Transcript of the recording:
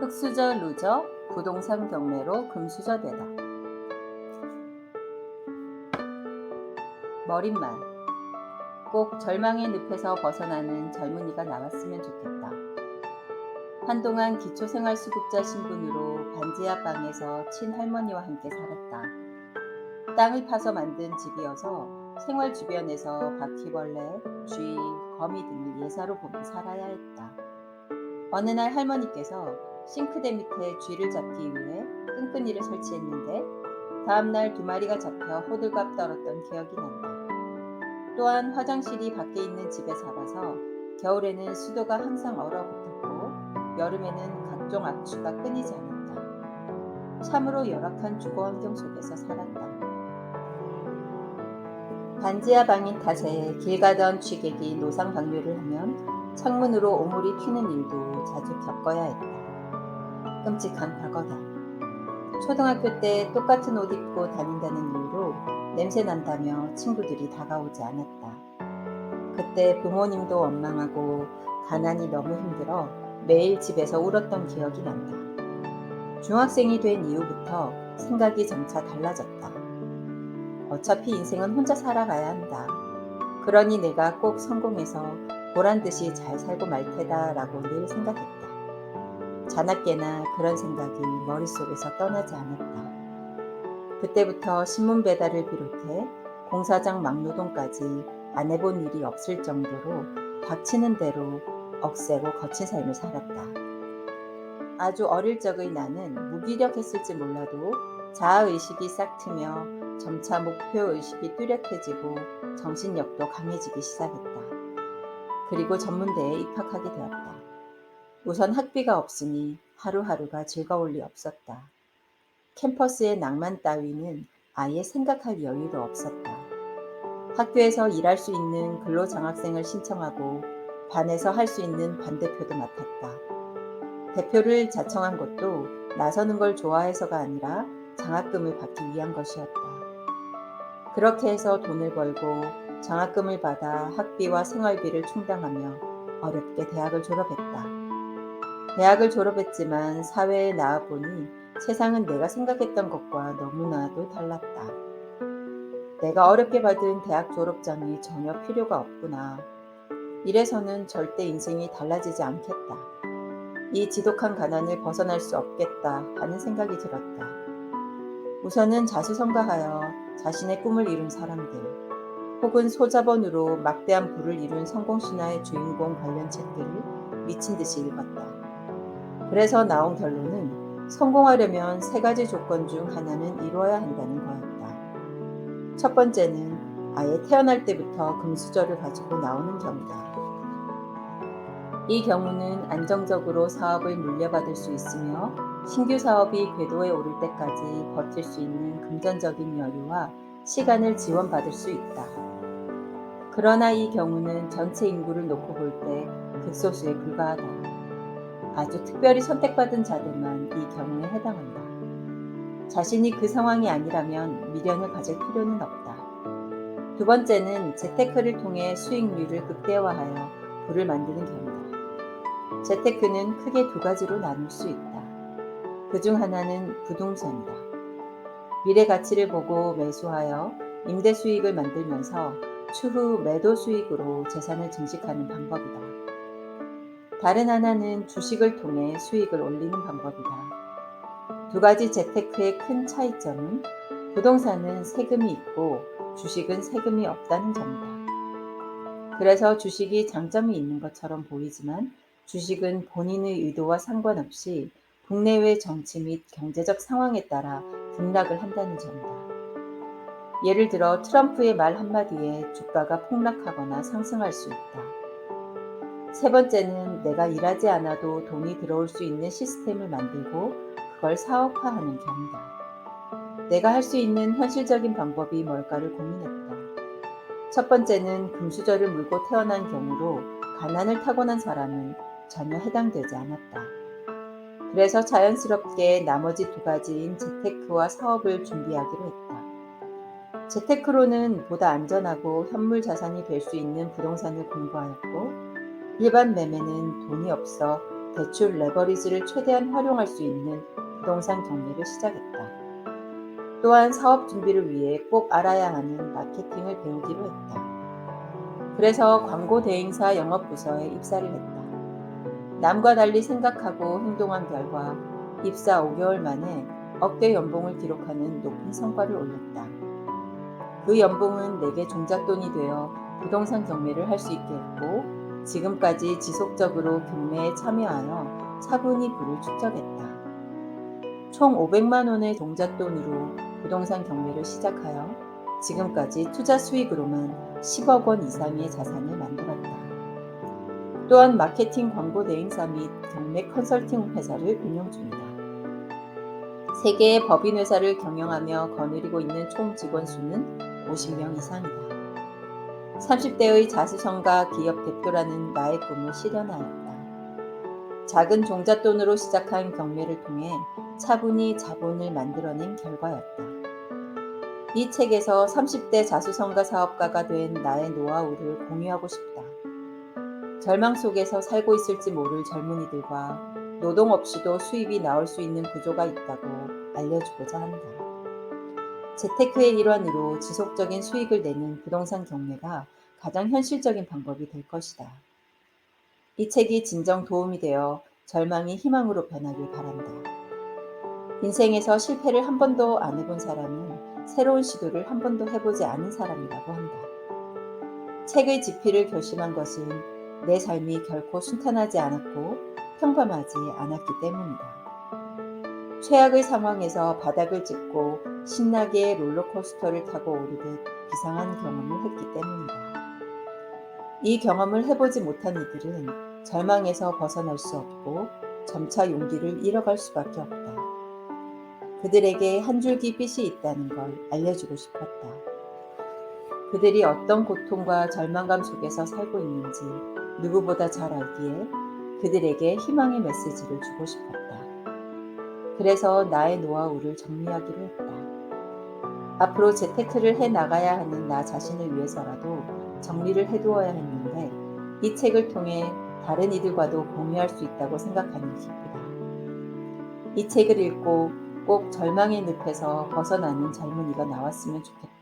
흙수저 루저 부동산 경매로 금수저 되다. 머릿말 꼭 절망의 늪에서 벗어나는 젊은이가 나왔으면 좋겠다. 한동안 기초생활수급자 신분으로 반지하 방에서 친할머니와 함께 살았다. 땅을 파서 만든 집이어서 생활 주변에서 바퀴벌레, 쥐, 거미 등을 예사로 보며 살아야 했다. 어느 날 할머니께서 싱크대 밑에 쥐를 잡기 위해 끈끈이를 설치했는데 다음날 두 마리가 잡혀 호들갑 떨었던 기억이 난다. 또한 화장실이 밖에 있는 집에 살아서 겨울에는 수도가 항상 얼어붙었고 여름에는 각종 악취가 끊이지 않았다. 참으로 열악한 주거 환경 속에서 살았다. 반지하 방인 탓에 길 가던 취객이 노상 방류를 하면 창문으로 오물이 튀는 일도 자주 겪어야 했다. 끔찍한 과거다. 초등학교 때 똑같은 옷 입고 다닌다는 이유로 냄새 난다며 친구들이 다가오지 않았다. 그때 부모님도 원망하고 가난이 너무 힘들어 매일 집에서 울었던 기억이 난다. 중학생이 된 이후부터 생각이 점차 달라졌다. 어차피 인생은 혼자 살아가야 한다. 그러니 내가 꼭 성공해서 보란듯이 잘 살고 말 테다라고 늘 생각했다. 자나깨나 그런 생각이 머릿속에서 떠나지 않았다. 그때부터 신문 배달을 비롯해 공사장 막노동까지 안 해본 일이 없을 정도로 닥치는 대로 억세고 거친 삶을 살았다. 아주 어릴 적의 나는 무기력했을지 몰라도 자아의식이 싹 트며 점차 목표의식이 뚜렷해지고 정신력도 강해지기 시작했다. 그리고 전문대에 입학하게 되었다. 우선 학비가 없으니 하루하루가 즐거울 리 없었다. 캠퍼스의 낭만 따위는 아예 생각할 여유도 없었다. 학교에서 일할 수 있는 근로장학생을 신청하고 반에서 할 수 있는 반대표도 맡았다. 대표를 자청한 것도 나서는 걸 좋아해서가 아니라 장학금을 받기 위한 것이었다. 그렇게 해서 돈을 벌고 장학금을 받아 학비와 생활비를 충당하며 어렵게 대학을 졸업했다. 대학을 졸업했지만 사회에 나와보니 세상은 내가 생각했던 것과 너무나도 달랐다. 내가 어렵게 받은 대학 졸업장이 전혀 필요가 없구나. 이래서는 절대 인생이 달라지지 않겠다. 이 지독한 가난을 벗어날 수 없겠다 하는 생각이 들었다. 우선은 자수성가하여 자신의 꿈을 이룬 사람들, 혹은 소자본으로 막대한 부를 이룬 성공신화의 주인공 관련 책들을 미친 듯이 읽었다. 그래서 나온 결론은 성공하려면 세 가지 조건 중 하나는 이루어야 한다는 거였다. 첫 번째는 아예 태어날 때부터 금수저를 가지고 나오는 경우다. 이 경우는 안정적으로 사업을 물려받을 수 있으며 신규 사업이 궤도에 오를 때까지 버틸 수 있는 금전적인 여유와 시간을 지원받을 수 있다. 그러나 이 경우는 전체 인구를 놓고 볼 때 극소수에 불과하다. 아주 특별히 선택받은 자들만 이 경우에 해당한다. 자신이 그 상황이 아니라면 미련을 가질 필요는 없다. 두 번째는 재테크를 통해 수익률을 극대화하여 부를 만드는 경우다. 재테크는 크게 두 가지로 나눌 수 있다. 그중 하나는 부동산이다. 미래 가치를 보고 매수하여 임대 수익을 만들면서 추후 매도 수익으로 재산을 증식하는 방법이다. 다른 하나는 주식을 통해 수익을 올리는 방법이다. 두 가지 재테크의 큰 차이점은 부동산은 세금이 있고 주식은 세금이 없다는 점이다. 그래서 주식이 장점이 있는 것처럼 보이지만 주식은 본인의 의도와 상관없이 국내외 정치 및 경제적 상황에 따라 등락을 한다는 점이다. 예를 들어 트럼프의 말 한마디에 주가가 폭락하거나 상승할 수 있다. 세 번째는 내가 일하지 않아도 돈이 들어올 수 있는 시스템을 만들고 그걸 사업화하는 경우다. 내가 할 수 있는 현실적인 방법이 뭘까를 고민했다. 첫 번째는 금수저를 물고 태어난 경우로 가난을 타고난 사람은 전혀 해당되지 않았다. 그래서 자연스럽게 나머지 두 가지인 재테크와 사업을 준비하기로 했다. 재테크로는 보다 안전하고 현물 자산이 될 수 있는 부동산을 공부하였고 일반 매매는 돈이 없어 대출 레버리지를 최대한 활용할 수 있는 부동산 경매를 시작했다. 또한 사업 준비를 위해 꼭 알아야 하는 마케팅을 배우기로 했다. 그래서 광고 대행사 영업부서에 입사를 했다. 남과 달리 생각하고 행동한 결과 입사 5개월 만에 억대 연봉을 기록하는 높은 성과를 올렸다. 그 연봉은 내게 종잣돈이 되어 부동산 경매를 할 수 있게 했고 지금까지 지속적으로 경매에 참여하여 차분히 부를 축적했다. 총 500만 원의 종잣돈으로 부동산 경매를 시작하여 지금까지 투자 수익으로만 10억 원 이상의 자산을 만들었다. 또한 마케팅 광고 대행사 및 경매 컨설팅 회사를 운영 중이다. 3개의 법인 회사를 경영하며 거느리고 있는 총 직원 수는 50명 이상이다. 30대의 자수성가 기업 대표라는 나의 꿈을 실현하였다. 작은 종잣돈으로 시작한 경매를 통해 차분히 자본을 만들어낸 결과였다. 이 책에서 30대 자수성가 사업가가 된 나의 노하우를 공유하고 싶다. 절망 속에서 살고 있을지 모를 젊은이들과 노동 없이도 수입이 나올 수 있는 구조가 있다고 알려주고자 한다. 재테크의 일환으로 지속적인 수익을 내는 부동산 경매가 가장 현실적인 방법이 될 것이다. 이 책이 진정 도움이 되어 절망이 희망으로 변하길 바란다. 인생에서 실패를 한 번도 안 해본 사람은 새로운 시도를 한 번도 해보지 않은 사람이라고 한다. 책의 집필을 결심한 것은 내 삶이 결코 순탄하지 않았고 평범하지 않았기 때문이다. 최악의 상황에서 바닥을 짚고 신나게 롤러코스터를 타고 오르듯 비상한 경험을 했기 때문이다. 이 경험을 해보지 못한 이들은 절망에서 벗어날 수 없고 점차 용기를 잃어갈 수밖에 없다. 그들에게 한 줄기 빛이 있다는 걸 알려주고 싶었다. 그들이 어떤 고통과 절망감 속에서 살고 있는지 누구보다 잘 알기에 그들에게 희망의 메시지를 주고 싶었다. 그래서 나의 노하우를 정리하기로 했다. 앞으로 재테크를 해 나가야 하는 나 자신을 위해서라도 정리를 해두어야 했는데 이 책을 통해 다른 이들과도 공유할 수 있다고 생각하니 기쁘다. 이 책을 읽고 꼭 절망의 늪에서 벗어나는 젊은이가 나왔으면 좋겠다.